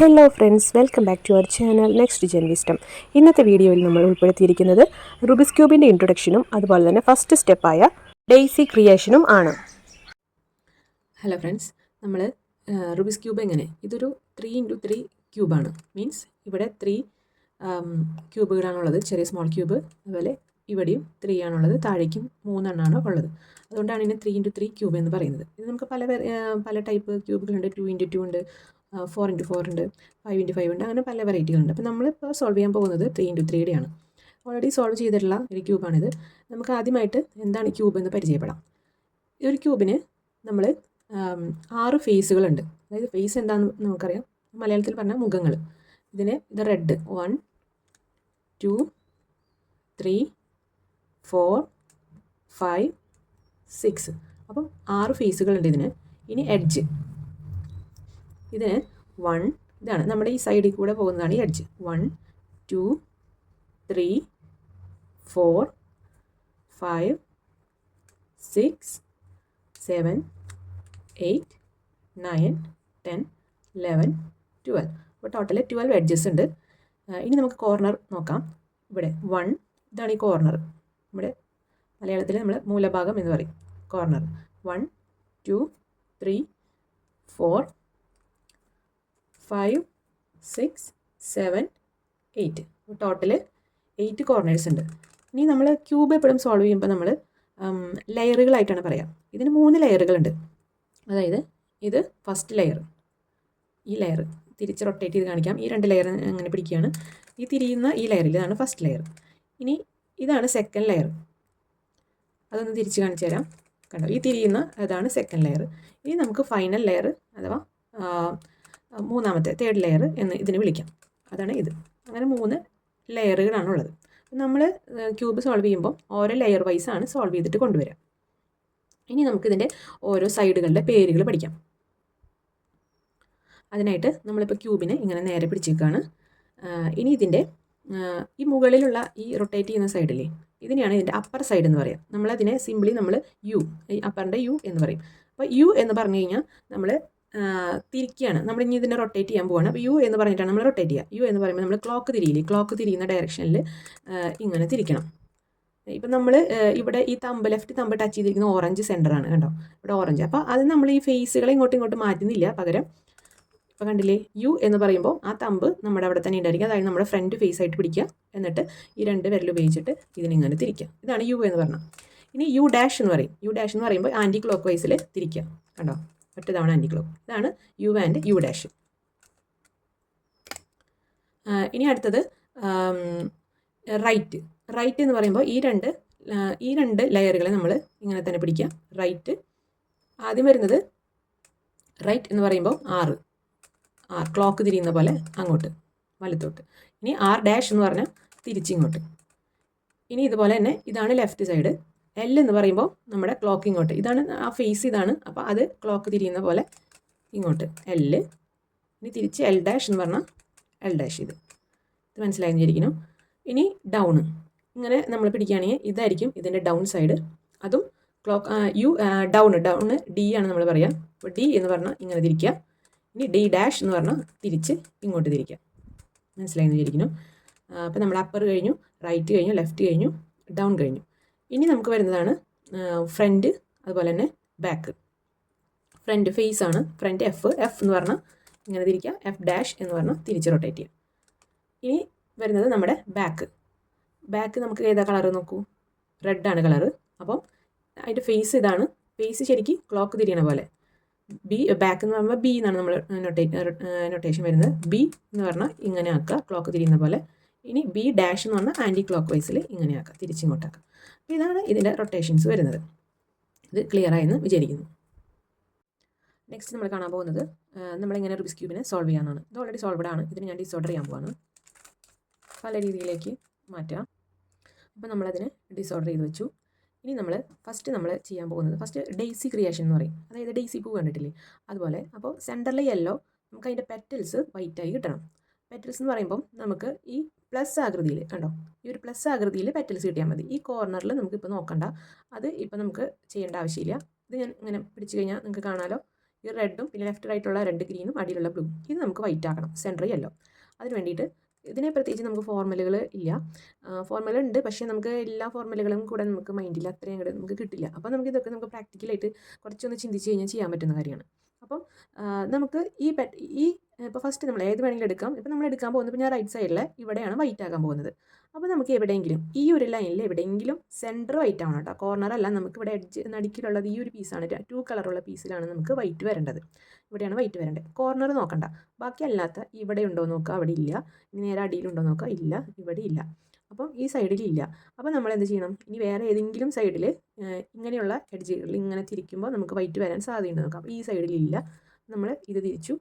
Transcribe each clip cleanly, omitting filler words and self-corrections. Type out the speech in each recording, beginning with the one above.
Hello friends, welcome back to our channel next gen wisdom. ഇന്നത്തെ വീഡിയോയിൽ നമ്മൾ ഉൾപ്പെടുത്തിയിരിക്കുന്നത് റുബിക്സ് ക്യൂബിൻ്റെ ഇൻട്രൊഡക്ഷനും അതുപോലെ തന്നെ ഫസ്റ്റ് സ്റ്റെപ്പായ ഡെയ്സി ക്രിയേഷനും ആണ്. ഹലോ ഫ്രണ്ട്സ്, നമ്മൾ റുബിക്സ് ക്യൂബ് ഇതൊരു 3x3 ക്യൂബാണ്. മീൻസ് ഇവിടെ 3 ക്യൂബുകളാണുള്ളത്, ചെറിയ സ്മോൾ ക്യൂബ്. അതുപോലെ ഇവിടെയും 3 ആണുള്ളത്, താഴേക്കും 3 എണ്ണമാണ് ഉള്ളത്. അതുകൊണ്ടാണ് ഇതിനെ 3x3 ക്യൂബ് എന്ന് പറയുന്നത്. ഇത് നമുക്ക് പല ടൈപ്പ് ക്യൂബുകളുണ്ട്. 2x2 ഉണ്ട്, 4x4 ഉണ്ട്, 5x5 ഉണ്ട്, അങ്ങനെ പല വെറൈറ്റികളുണ്ട്. അപ്പോൾ നമ്മളിപ്പോൾ സോൾവ് ചെയ്യാൻ പോകുന്നത് 3x3 ആണ്. ഓൾറെഡി സോൾവ് ചെയ്തിട്ടുള്ള ഒരു ക്യൂബാണിത്. നമുക്ക് ആദ്യമായിട്ട് എന്താണ് ക്യൂബ് എന്ന് പരിചയപ്പെടാം. ഈ ഒരു ക്യൂബിന് നമ്മൾ 6 ഫേസുകളുണ്ട്. അതായത് ഫേസ് എന്താണെന്ന് നമുക്കറിയാം, മലയാളത്തിൽ പറഞ്ഞാൽ മുഖങ്ങൾ. ഇത് റെഡ് 1 2 3 4 5 6. അപ്പം 6 ഫേസുകളുണ്ട് ഇതിന്. ഇനി എഡ്ജ്, ഇതിന് 1, ഇതാണ് നമ്മുടെ ഈ സൈഡിൽ കൂടെ പോകുന്നതാണ് ഈ എഡ്ജ്. 1 2 3 4 5 6 7 8 9 10 11 12. അപ്പോൾ ടോട്ടൽ 12 എഡ്ജസ് ഉണ്ട്. ഇനി നമുക്ക് കോർണർ നോക്കാം. ഇവിടെ 1, ഇതാണ് ഈ കോർണർ. ഇവിടെ മലയാളത്തിൽ നമ്മൾ മൂലഭാഗം എന്ന് പറയും കോർണർ. 1 2 3 4 5 6 7 8. ടോട്ടൽ 8 കോർണേഴ്സ് ഉണ്ട്. ഇനി നമ്മൾ ക്യൂബ് എപ്പോഴും സോൾവ് ചെയ്യുമ്പോൾ നമ്മൾ ലെയറുകളായിട്ടാണ് പറയാം. ഇതിന് 3 ലെയറുകളുണ്ട്. അതായത് ഇത് ഫസ്റ്റ് ലെയർ, ഈ ലെയർ തിരിച്ച് റൊട്ടേറ്റ് ചെയ്ത് കാണിക്കാം. ഈ 2 ലെയർ അങ്ങനെ പിടിക്കുകയാണ്. ഈ തിരിയുന്ന ഈ ലെയറിൽ ഇതാണ് ഫസ്റ്റ് ലെയർ. ഇനി ഇതാണ് സെക്കൻഡ് ലെയർ. അതൊന്ന് തിരിച്ച് കാണിച്ചു തരാം. കണ്ടോ, ഈ തിരിയുന്ന അതാണ് സെക്കൻഡ് ലെയർ. ഇനി നമുക്ക് ഫൈനൽ ലെയർ അഥവാ മൂന്നാമത്തെ തേർഡ് ലെയർ എന്ന് ഇതിന് വിളിക്കാം. അതാണ് ഇത്. അങ്ങനെ 3 ലെയറുകളാണുള്ളത്. നമ്മൾ ക്യൂബ് സോൾവ് ചെയ്യുമ്പോൾ ഓരോ ലെയർ വൈസാണ് സോൾവ് ചെയ്തിട്ട് കൊണ്ടുവരിക. ഇനി നമുക്കിതിൻ്റെ ഓരോ സൈഡുകളുടെ പേരുകൾ പഠിക്കാം. അതിനായിട്ട് നമ്മളിപ്പോൾ ക്യൂബിനെ ഇങ്ങനെ നേരെ പിടിച്ചേക്കാണ്. ഇനി ഇതിൻ്റെ ഈ മുകളിലുള്ള ഈ റൊട്ടേറ്റ് ചെയ്യുന്ന സൈഡില്ലേ, ഇതിനെയാണ് ഇതിൻ്റെ അപ്പർ സൈഡ് എന്ന് പറയാം. നമ്മളതിനെ സിംപ്ലി നമ്മൾ യു, ഈ അപ്പറിൻ്റെ യു എന്ന് പറയും. അപ്പോൾ യു എന്ന് പറഞ്ഞു കഴിഞ്ഞാൽ നമ്മൾ തിരിക്കുകയാണ്. നമ്മൾ ഇനി ഇതിനെ റൊട്ടേറ്റ് ചെയ്യാൻ പോവുകയാണ്. അപ്പോൾ യു എന്ന് പറഞ്ഞിട്ടാണ് നമ്മൾ റൊട്ടേറ്റ് ചെയ്യുക. യു എന്ന് പറയുമ്പോൾ നമ്മൾ ക്ലോക്ക് തിരിയില്ലേ, ക്ലോക്ക് തിരിയുന്ന ഡയറക്ഷനിൽ ഇങ്ങനെ തിരിക്കണം. ഇപ്പം നമ്മൾ ഇവിടെ ഈ ലെഫ്റ്റ് തമ്പ് ടച്ച് ചെയ്തിരിക്കുന്ന ഓറഞ്ച് സെൻറ്ററാണ്. കണ്ടോ, ഇവിടെ ഓറഞ്ച്. അപ്പോൾ അത് നമ്മൾ ഈ ഫേസുകളെ ഇങ്ങോട്ട് മാറ്റുന്നില്ല. പകരം ഇപ്പോൾ കണ്ടില്ലേ, യു എന്ന് പറയുമ്പോൾ ആ തമ്പ് നമ്മുടെ അവിടെ തന്നെ ഉണ്ടായിരിക്കും. അതായത് നമ്മുടെ ഫ്രണ്ട് ഫേസ് ആയിട്ട് പിടിക്കുക. എന്നിട്ട് ഈ 2 വിരൽ ഉപയോഗിച്ചിട്ട് ഇതിനിങ്ങനെ തിരിക്കുക. ഇതാണ് യു എന്ന് പറഞ്ഞാൽ. ഇനി യു ഡാഷ് എന്ന് പറയും. യു ഡാഷ് എന്ന് പറയുമ്പോൾ ആൻറ്റി ക്ലോക്ക് വൈസിൽ തിരിക്കുക. കണ്ടോ, ഒറ്റ തവണ ആൻറ്റി ക്ലോക്ക്. ഇതാണ് യു ആൻഡ് യു ഡാഷ്. ഇനി അടുത്തത് റൈറ്റ്. റൈറ്റ് എന്ന് പറയുമ്പോൾ ഈ രണ്ട് ലെയറുകളെ നമ്മൾ ഇങ്ങനെ തന്നെ പിടിക്കുക. റൈറ്റ് ആദ്യം വരുന്നത്, റൈറ്റ് എന്ന് പറയുമ്പോൾ 6 ക്ലോക്ക് തിരിയുന്ന പോലെ അങ്ങോട്ട് വലത്തോട്ട്. ഇനി ആർ ഡാഷ് എന്ന് പറഞ്ഞാൽ തിരിച്ചിങ്ങോട്ട്. ഇനി ഇതുപോലെ തന്നെ ഇതാണ് ലെഫ്റ്റ് സൈഡ്. എൽ എന്ന് പറയുമ്പോൾ നമ്മുടെ ക്ലോക്ക് ഇങ്ങോട്ട്. ഇതാണ് ആ ഫേസ്, ഇതാണ്. അപ്പോൾ അത് ക്ലോക്ക് തിരിയുന്ന പോലെ ഇങ്ങോട്ട് എൽ. ഇനി തിരിച്ച് എൽ ഡാഷ് എന്ന് പറഞ്ഞാൽ എൽ ഡാഷ്. ഇത് മനസ്സിലായെന്ന് വിചാരിക്കുന്നു. ഇനി ഡൗണ് ഇങ്ങനെ നമ്മൾ പിടിക്കുകയാണെങ്കിൽ ഇതായിരിക്കും ഇതിൻ്റെ ഡൗൺ സൈഡ്. അതും ക്ലോക്ക് ഡൗണ് ഡി ആണ് നമ്മൾ പറയുക. അപ്പോൾ ഡി എന്ന് പറഞ്ഞാൽ ഇങ്ങനെ തിരിക്കുക. ഇനി ഡി ഡാഷ് എന്ന് പറഞ്ഞാൽ തിരിച്ച് ഇങ്ങോട്ട് തിരിക്കുക. മനസ്സിലായെന്ന് വിചാരിക്കുന്നു. അപ്പോൾ നമ്മൾ അപ്പർ കഴിഞ്ഞു, റൈറ്റ് കഴിഞ്ഞു, ലെഫ്റ്റ് കഴിഞ്ഞു, ഡൗൺ കഴിഞ്ഞു. ഇനി നമുക്ക് വരുന്നതാണ് ഫ്രണ്ട്, അതുപോലെ തന്നെ ബാക്ക്. ഫ്രണ്ട് ഫേസ് ആണ്. ഫ്രണ്ട് എഫ് എന്ന് പറഞ്ഞാൽ ഇങ്ങനെ തിരിക്കുക. എഫ് ഡാഷ് എന്ന് പറഞ്ഞാൽ തിരിച്ച് റൊട്ടേറ്റ് ചെയ്യുക. ഇനി വരുന്നത് നമ്മുടെ ബാക്ക് നമുക്ക് ഏതാ കളറ് നോക്കൂ, റെഡാണ് കളറ്. അപ്പം അതിൻ്റെ ഫേസ് ഇതാണ്. ഫേസ് ശരിക്കും ക്ലോക്ക് തിരിയണ പോലെ. ബാക്ക് എന്ന് പറയുമ്പോൾ ബി എന്നാണ് നമ്മൾ നൊട്ടേഷൻ വരുന്നത്. ബി എന്ന് പറഞ്ഞാൽ ഇങ്ങനെ ആക്കുക, ക്ലോക്ക് തിരിയുന്ന പോലെ. ഇനി ബി ഡാഷ് എന്ന് പറഞ്ഞാൽ ആൻറ്റി ക്ലോക്ക് വൈസിൽ ഇങ്ങനെ ആക്കുക, തിരിച്ചിങ്ങോട്ടാക്കുക. അപ്പോൾ ഇതാണ് ഇതിൻ്റെ റൊട്ടേഷൻസ് വരുന്നത്. ഇത് ക്ലിയർ ആയെന്ന് വിചാരിക്കുന്നു. നെക്സ്റ്റ് നമ്മൾ കാണാൻ പോകുന്നത് നമ്മളിങ്ങനെ റുബിക്സ് ക്യൂബിനെ സോൾവ് ചെയ്യാനാണ്. ഇത് ഓൾറെഡി സോൾവഡ് ആണ്. ഇതിന് ഞാൻ ഡിസോർഡർ ചെയ്യാൻ പോവാണ്. പല രീതിയിലേക്ക് മാറ്റാം. അപ്പോൾ നമ്മളതിനെ ഡിസോർഡർ ചെയ്ത് വെച്ചു. ഇനി ഫസ്റ്റ് നമ്മൾ ചെയ്യാൻ പോകുന്നത് ഡെയ്സി ക്രിയേഷൻ എന്ന് പറയും. അതായത് ഡെയ്സി പൂ കണ്ടിട്ടില്ലേ, അതുപോലെ. അപ്പോൾ സെൻറ്ററിൽ യെല്ലോ, നമുക്ക് അതിൻ്റെ പെറ്റൽസ് വൈറ്റായി കിട്ടണം. പെറ്റൽസ് എന്ന് പറയുമ്പം നമുക്ക് ഈ പ്ലസ് ആകൃതിയിൽ, കണ്ടോ, ഈ ഒരു പ്ലസ് ആകൃതിയിൽ പെറ്റൽസ് കിട്ടിയാൽ മതി. ഈ കോർണറിൽ നമുക്കിപ്പോൾ നോക്കണ്ട, അത് ഇപ്പോൾ നമുക്ക് ചെയ്യേണ്ട ആവശ്യമില്ല. ഇത് ഞാൻ ഇങ്ങനെ പിടിച്ചു കഴിഞ്ഞാൽ നിങ്ങൾക്ക് കാണാമല്ലോ, ഈ റെഡും പിന്നെ ലെഫ്റ്റ് റൈറ്റുള്ള 2 ഗ്രീനും അടിയിലുള്ള ബ്ലൂ. ഇത് നമുക്ക് വൈറ്റ് ആക്കണം, സെൻറ്റർ യെല്ലോ. അതിന് വേണ്ടിയിട്ട് ഇതിനെ പ്രത്യേകിച്ച് നമുക്ക് ഫോർമുലകൾ ഇല്ല. ഫോർമുല ഉണ്ട്, പക്ഷേ നമുക്ക് എല്ലാ ഫോർമുലകളും കൂടെ നമുക്ക് മൈൻഡിൽ അത്രയും കൂടെ നമുക്ക് കിട്ടില്ല. അപ്പോൾ ഇതൊക്കെ നമുക്ക് പ്രാക്ടിക്കലായിട്ട് കുറച്ചൊന്ന് ചിന്തിച്ച് കഴിഞ്ഞാൽ ചെയ്യാൻ പറ്റുന്ന കാര്യമാണ്. അപ്പം നമുക്ക് ഈ ഇപ്പോൾ ഫസ്റ്റ് നമ്മൾ ഏത് വേണമെങ്കിലും എടുക്കാം. ഇപ്പോൾ നമ്മൾ എടുക്കാൻ പോകുന്നത്, ഇപ്പോൾ ഞാൻ റൈറ്റ് സൈഡിൽ ഇവിടെയാണ് വൈറ്റ് ആകാൻ പോകുന്നത്. അപ്പോൾ നമുക്ക് എവിടെയെങ്കിലും ഈ ഒരു ലൈനിൽ എവിടെയെങ്കിലും സെൻറ്റർ വൈറ്റ് ആവണം കേട്ടോ, കോർണർ അല്ല. നമുക്ക് ഇവിടെ എഡ്ജ് നടുക്കിലുള്ളത് ഈ ഒരു പീസാണ്, 2 കളറുള്ള പീസിലാണ് നമുക്ക് വൈറ്റ് വരേണ്ടത്. ഇവിടെയാണ് വൈറ്റ് വരേണ്ടത്. കോർണർ നോക്കണ്ട, ബാക്കി അല്ലാത്ത ഇവിടെ ഉണ്ടോ നോക്കുക, അവിടെ ഇല്ല. ഇനി നേരെ അടിയിലുണ്ടോ നോക്കുക, ഇല്ല, ഇവിടെ ഇല്ല. അപ്പം ഈ സൈഡിൽ ഇല്ല. അപ്പോൾ നമ്മൾ എന്ത് ചെയ്യണം, ഇനി വേറെ ഏതെങ്കിലും സൈഡിൽ ഇങ്ങനെയുള്ള എഡ്ജുകളിൽ ഇങ്ങനെ തിരിക്കുമ്പോൾ നമുക്ക് വൈറ്റ് വരാൻ സാധ്യതയുണ്ട് നോക്കാം. അപ്പോൾ ഈ സൈഡിൽ ഇല്ല, നമ്മൾ ഇത് തിരിച്ചു,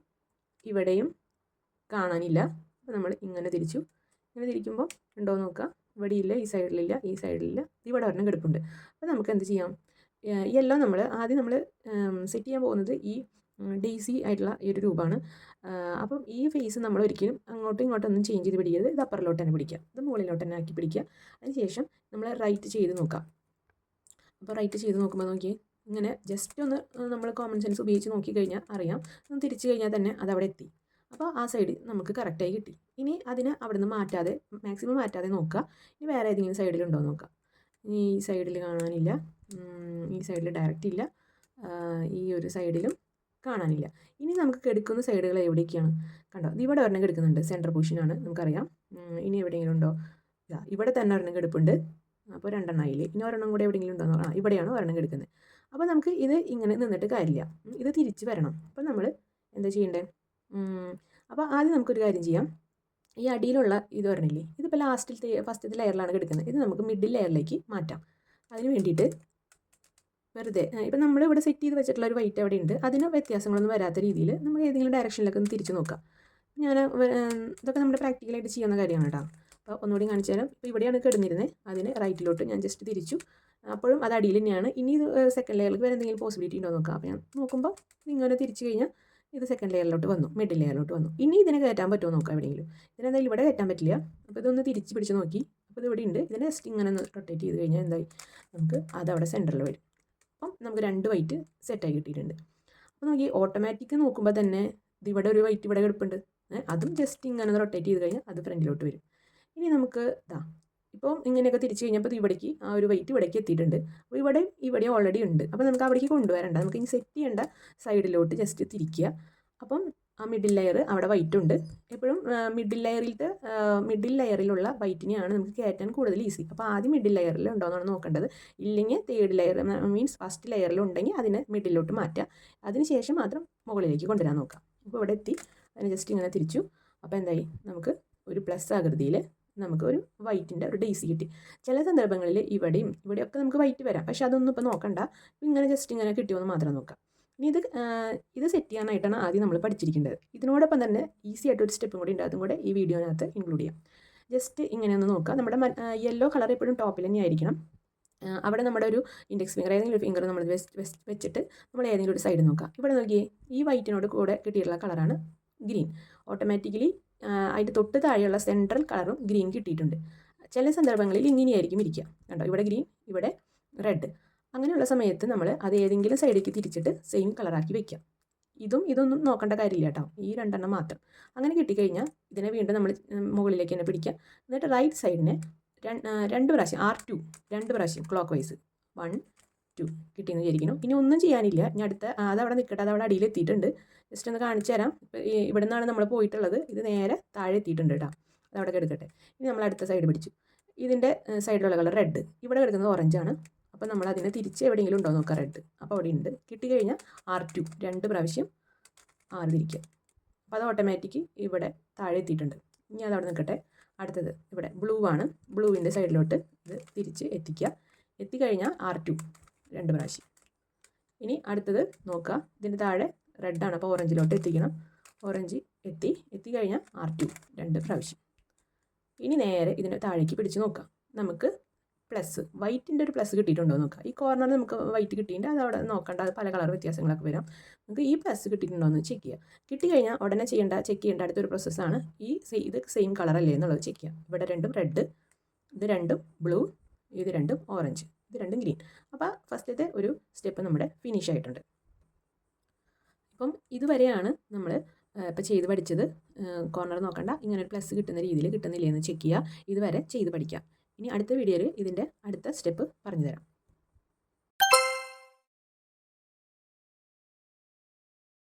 ഇവിടെയും കാണാനില്ല. അപ്പോൾ നമ്മൾ ഇങ്ങനെ തിരിച്ചു, ഇങ്ങനെ തിരിക്കുമ്പോൾ ഉണ്ടോ നോക്കുക, ഇവിടെ ഇല്ല, ഈ സൈഡിലില്ല, ഈ സൈഡിലില്ല, ഇവിടെ ഒരെണ്ണം കിടപ്പുണ്ട്. അപ്പോൾ നമുക്ക് എന്ത് ചെയ്യാം, യെല്ലോ ആദ്യം നമ്മൾ സെറ്റ് ചെയ്യാൻ പോകുന്നത് ഈ ഡെയ്സി ആയിട്ടുള്ള ഈ ഒരു രൂപമാണ്. അപ്പം ഈ ഫേസ് നമ്മൾ ഒരിക്കലും അങ്ങോട്ടും ഇങ്ങോട്ടൊന്നും ചേഞ്ച് ചെയ്ത് പിടിക്കരുത്. ഇത് അപ്പറിലോട്ട് തന്നെ പിടിക്കുക, ഇത് മുകളിലോട്ട് തന്നെ ആക്കി പിടിക്കുക. അതിനുശേഷം നമ്മൾ റൈറ്റ് ചെയ്ത് നോക്കാം. അപ്പോൾ റൈറ്റ് ചെയ്ത് നോക്കുമ്പോൾ നോക്കി ഇങ്ങനെ ജസ്റ്റ് ഒന്ന് നമ്മൾ കോമൺ സെൻസ് ഉപയോഗിച്ച് നോക്കിക്കഴിഞ്ഞാൽ അറിയാം, ഒന്ന് തിരിച്ചു കഴിഞ്ഞാൽ തന്നെ അത് അവിടെ എത്തി. അപ്പോൾ ആ സൈഡ് നമുക്ക് കറക്റ്റായി കിട്ടി. ഇനി അതിനെ അവിടെ നിന്ന് മാറ്റാതെ, മാക്സിമം മാറ്റാതെ നോക്കുക. ഇനി വേറെ ഏതെങ്കിലും സൈഡിലുണ്ടോ നോക്കുക. ഇനി ഈ സൈഡിൽ കാണാനില്ല, ഈ സൈഡിൽ ഡയറക്റ്റ് ഇല്ല, ഈ ഒരു സൈഡിലും കാണാനില്ല. ഇനി നമുക്ക് എടുക്കുന്ന സൈഡുകൾ എവിടേക്കാണ് കണ്ടോ, ഇവിടെ ഒരെണ്ണം എടുക്കുന്നുണ്ട്, സെൻറ്റർ പൊസിഷനാണ്, നമുക്കറിയാം. ഇനി എവിടെയെങ്കിലും ഉണ്ടോ, ഇവിടെ തന്നെ ഒരെണ്ണം എടുപ്പുണ്ട്. അപ്പോൾ 2 എണ്ണമായില്ലേ. ഇനി ഒരെണ്ണം കൂടെ എവിടെയെങ്കിലും ഉണ്ടോ, ഇവിടെയാണ് ഒരെണ്ണം എടുക്കുന്നത്. അപ്പോൾ നമുക്ക് ഇത് ഇങ്ങനെ നിന്നിട്ട് കാര്യമില്ല, ഇത് തിരിച്ച് വരണം. അപ്പോൾ നമ്മൾ എന്താ ചെയ്യേണ്ടത്, അപ്പോൾ ആദ്യം നമുക്കൊരു കാര്യം ചെയ്യാം. ഈ അടിയിലുള്ള ഇത് പറഞ്ഞില്ലേ, ഇതിപ്പോൾ ഫസ്റ്റത്തെ ലെയറിലാണ് കിടക്കുന്നത്. ഇത് നമുക്ക് മിഡിൽ ലെയറിലേക്ക് മാറ്റാം. അതിന് വേണ്ടിയിട്ട് വെറുതെ ഇപ്പം നമ്മളിവിടെ സെറ്റ് ചെയ്ത് വെച്ചിട്ടുള്ള ഒരു വൈറ്റ് അവിടെ ഉണ്ട്, അതിന് വ്യത്യാസങ്ങളൊന്നും വരാത്ത രീതിയിൽ നമുക്ക് ഏതെങ്കിലും ഡയറക്ഷനിലൊക്കെ ഒന്ന് തിരിച്ച് നോക്കാം. ഞാൻ ഇതൊക്കെ നമ്മുടെ പ്രാക്ടിക്കലായിട്ട് ചെയ്യുന്ന കാര്യമാണ് കേട്ടോ. അപ്പോൾ ഒന്നുകൂടി കാണിച്ചു തരാം. ഇപ്പോൾ ഇവിടെയാണ് കിടന്നിരുന്നത്, അതിന് റൈറ്റിലോട്ട് ഞാൻ ജസ്റ്റ് തിരിച്ചു. അപ്പോഴും അത് അടിയിൽ തന്നെയാണ്. ഇനി ഇത് സെക്കൻഡ് ലെയറിലേക്ക് വേറെ എന്തെങ്കിലും പോസിബിലിറ്റി ഉണ്ടോ നോക്കാം. അപ്പോൾ ഞാൻ നോക്കുമ്പോൾ ഇങ്ങനെ തിരിച്ചു കഴിഞ്ഞാൽ ഇത് സെക്കൻഡ് ലെയറിലോട്ട് വന്നു, മിഡിൽ ലെയറിലോട്ട് വന്നു. ഇനി ഇതിനെ കയറ്റാൻ പറ്റുമോ നോക്കാം എവിടെയെങ്കിലും. ഇതിനെന്തായാലും ഇവിടെ കയറ്റാൻ പറ്റില്ല. അപ്പോൾ ഇതൊന്ന് തിരിച്ച് പിടിച്ച് നോക്കി, അപ്പോൾ ഇത് ഇവിടെ ഉണ്ട്. ഇതിനെ ജസ്റ്റ് ഇങ്ങനെ ഒന്ന് റൊട്ടേറ്റ് ചെയ്ത് കഴിഞ്ഞാൽ എന്തായി, നമുക്ക് അതവിടെ സെൻറ്ററിൽ വരും. അപ്പം നമുക്ക് 2 വൈറ്റ് സെറ്റായി കിട്ടിയിട്ടുണ്ട്. അപ്പോൾ നോക്കി ഓട്ടോമാറ്റിക് നോക്കുമ്പോൾ തന്നെ ഇവിടെ ഒരു വൈറ്റ് ഇവിടെ കിടപ്പുണ്ട്. അതും ജസ്റ്റ് ഇങ്ങനെ റൊട്ടേറ്റ് ചെയ്ത് കഴിഞ്ഞാൽ അത് ഫ്രണ്ടിലോട്ട് വരും. ഇനി നമുക്ക് ഇപ്പം ഇങ്ങനെയൊക്കെ തിരിച്ച് കഴിഞ്ഞപ്പോൾ ഇവിടേക്ക് ആ ഒരു വൈറ്റ് ഇവിടേക്ക് എത്തിയിട്ടുണ്ട്. അപ്പോൾ ഇവിടെ ഓൾറെഡി ഉണ്ട്. അപ്പോൾ നമുക്ക് അവിടേക്ക് കൊണ്ടുവരണ്ട, നമുക്ക് ഇനി സെറ്റ് ചെയ്യേണ്ട സൈഡിലോട്ട് ജസ്റ്റ് തിരിക്കുക. അപ്പം ആ മിഡിൽ ലെയർ അവിടെ വൈറ്റ് ഉണ്ട്. എപ്പോഴും മിഡിൽ ലെയറിലുള്ള വൈറ്റിനെയാണ് നമുക്ക് കയറ്റാൻ കൂടുതൽ ഈസി. അപ്പോൾ ആദ്യം മിഡിൽ ലെയറിൽ ഉണ്ടോ എന്നാണ് നോക്കേണ്ടത്. ഇല്ലെങ്കിൽ തേർഡ് ലെയർ മീൻസ് ഫസ്റ്റ് ലെയറിൽ ഉണ്ടെങ്കിൽ അതിനെ മിഡിലോട്ട് മാറ്റുക. അതിന് ശേഷം മാത്രം മുകളിലേക്ക് കൊണ്ടുവരാൻ നോക്കാം. അപ്പോൾ ഇവിടെ എത്തി, അതിന് ജസ്റ്റ് ഇങ്ങനെ തിരിച്ചു. അപ്പോൾ എന്തായി, നമുക്ക് ഒരു പ്ലസ് ആകൃതിയിൽ നമുക്ക് ഒരു വൈറ്റിൻ്റെ ഒരു ഡെയ്സി കിട്ടി. ചില സന്ദർഭങ്ങളിൽ ഇവിടെയൊക്കെ നമുക്ക് വൈറ്റ് വരാം, പക്ഷേ അതൊന്നും ഇപ്പോൾ നോക്കണ്ട. ഇങ്ങനെ ജസ്റ്റ് ഇങ്ങനെ കിട്ടിയോന്ന് മാത്രം നോക്കാം. ഇനി ഇത് സെറ്റ് ചെയ്യാനായിട്ടാണ് ആദ്യം നമ്മൾ പഠിച്ചിരിക്കേണ്ടത്. ഇതിനോടൊപ്പം തന്നെ ഈസി ആയിട്ട് ഒരു സ്റ്റെപ്പും കൂടി ഉണ്ട്, അതും കൂടെ ഈ വീഡിയോനകത്ത് ഇൻക്ലൂഡ് ചെയ്യാം. ജസ്റ്റ് ഇങ്ങനെ ഒന്ന് നോക്കാം. നമ്മുടെ യെല്ലോ കളർ എപ്പോഴും ടോപ്പിൽ തന്നെ ആയിരിക്കണം. അവിടെ നമ്മുടെ ഒരു ഇൻഡെക്സ് ഫിംഗർ, ഏതെങ്കിലും ഒരു ഫിംഗർ നമ്മൾ വെച്ചിട്ട് നമ്മൾ ഏതെങ്കിലും ഒരു സൈഡ് നോക്കാം. ഇവിടെ നോക്കിയേ, ഈ വൈറ്റിനോട് കൂടെ കിട്ടിയിട്ടുള്ള കളറാണ് ഗ്രീൻ. ഓട്ടോമാറ്റിക്കലി അതിൻ്റെ തൊട്ട് താഴെയുള്ള സെൻട്രൽ കളറും ഗ്രീൻ കിട്ടിയിട്ടുണ്ട്. ചില സന്ദർഭങ്ങളിൽ ഇങ്ങനെയായിരിക്കും ഇരിക്കുക, കണ്ടോ, ഇവിടെ ഗ്രീൻ, ഇവിടെ റെഡ്. അങ്ങനെയുള്ള സമയത്ത് നമ്മൾ അത് ഏതെങ്കിലും സൈഡിലേക്ക് തിരിച്ചിട്ട് സെയിം കളറാക്കി വെക്കാം. ഇതൊന്നും നോക്കേണ്ട കാര്യമില്ല കേട്ടോ, ഈ 2 എണ്ണം മാത്രം. അങ്ങനെ കിട്ടിക്കഴിഞ്ഞാൽ ഇതിനെ വീണ്ടും നമ്മൾ മുകളിലേക്ക് തന്നെ പിടിക്കുക. എന്നിട്ട് റൈറ്റ് സൈഡിനെ 2 പ്രാവശ്യം R2 2 പ്രാവശ്യം ക്ലോക്ക് വൈസ് 1 2 കിട്ടിയെന്ന് വിചാരിക്കുന്നു. ഇനി ഒന്നും ചെയ്യാനില്ല. ഇനി അതവിടെ നിൽക്കട്ടെ, അതവിടെ അടിയിൽ എത്തിയിട്ടുണ്ട്. ജസ്റ്റ് ഒന്ന് കാണിച്ചു തരാം. ഇവിടെ നിന്നാണ് നമ്മൾ പോയിട്ടുള്ളത്, ഇത് നേരെ താഴെ എത്തിയിട്ടുണ്ട് കേട്ടോ, അതവിടെ കിടക്കട്ടെ. ഇനി നമ്മൾ അടുത്ത സൈഡ് പിടിച്ചു. ഇതിൻ്റെ സൈഡിലുള്ള കളർ റെഡ്, ഇവിടെ കിടക്കുന്നത് ഓറഞ്ചാണ്. അപ്പോൾ നമ്മൾ അതിനെ തിരിച്ച് എവിടെയെങ്കിലും ഉണ്ടോ നോക്കാം, റെഡ്. അപ്പോൾ അവിടെ ഉണ്ട്. കിട്ടിക്കഴിഞ്ഞാൽ R2 2 പ്രാവശ്യം R തിരിക്കുക. അപ്പോൾ അത് ഓട്ടോമാറ്റിക് ഇവിടെ താഴെ എത്തിയിട്ടുണ്ട്. ഇനി അതവിടെ നിൽക്കട്ടെ. അടുത്തത് ഇവിടെ ബ്ലൂ ആണ്, ബ്ലൂവിൻ്റെ സൈഡിലോട്ട് ഇത് തിരിച്ച് എത്തിക്കുക. എത്തിക്കഴിഞ്ഞാൽ R2 2 പ്രാവശ്യം. ഇനി അടുത്തത് നോക്കുക, ഇതിൻ്റെ താഴെ റെഡാണ്, അപ്പോൾ ഓറഞ്ചിലോട്ട് എത്തിക്കണം. ഓറഞ്ച് എത്തിക്കഴിഞ്ഞാൽ R2 2 പ്രാവശ്യം. ഇനി നേരെ ഇതിൻ്റെ താഴേക്ക് പിടിച്ച് നോക്കാം. നമുക്ക് പ്ലസ് വൈറ്റിൻ്റെ ഒരു പ്ലസ് കിട്ടിയിട്ടുണ്ടോ നോക്കാം. ഈ കോർണറിൽ നമുക്ക് വൈറ്റ് കിട്ടിയിട്ടുണ്ട്, അത് അവിടെ നോക്കണ്ട, അത് പല കളർ വ്യത്യാസങ്ങളൊക്കെ വരാം. നമുക്ക് ഈ പ്ലസ് കിട്ടിയിട്ടുണ്ടോ എന്ന് ചെക്ക് ചെയ്യുക. കിട്ടിക്കഴിഞ്ഞാൽ ഉടനെ ചെക്ക് ചെയ്യേണ്ട അടുത്തൊരു പ്രോസസ്സാണ് ഇത് സെയിം കളറല്ലേ എന്നുള്ളത് ചെക്ക് ചെയ്യുക. ഇവിടെ 2 റെഡ്, ഇത് 2 ബ്ലൂ, ഇത് 2 ഓറഞ്ച്, ഇത് 2 ഗ്രീൻ. അപ്പോൾ ഫസ്റ്റത്തെ ഒരു സ്റ്റെപ്പ് നമ്മുടെ ഫിനിഷ് ആയിട്ടുണ്ട്. അപ്പം ഇതുവരെയാണ് നമ്മൾ ഇപ്പോൾ ചെയ്ത് പഠിച്ചത്. കോർണർ നോക്കണ്ട, ഇങ്ങനെ ഒരു പ്ലസ് കിട്ടുന്ന രീതിയിൽ കിട്ടുന്നില്ലേ എന്ന് ചെക്ക് ചെയ്യുക. ഇതുവരെ ചെയ്ത് പഠിക്കാം. ഇനി അടുത്ത വീഡിയോയിൽ ഇതിൻ്റെ അടുത്ത സ്റ്റെപ്പ് പറഞ്ഞു തരാം.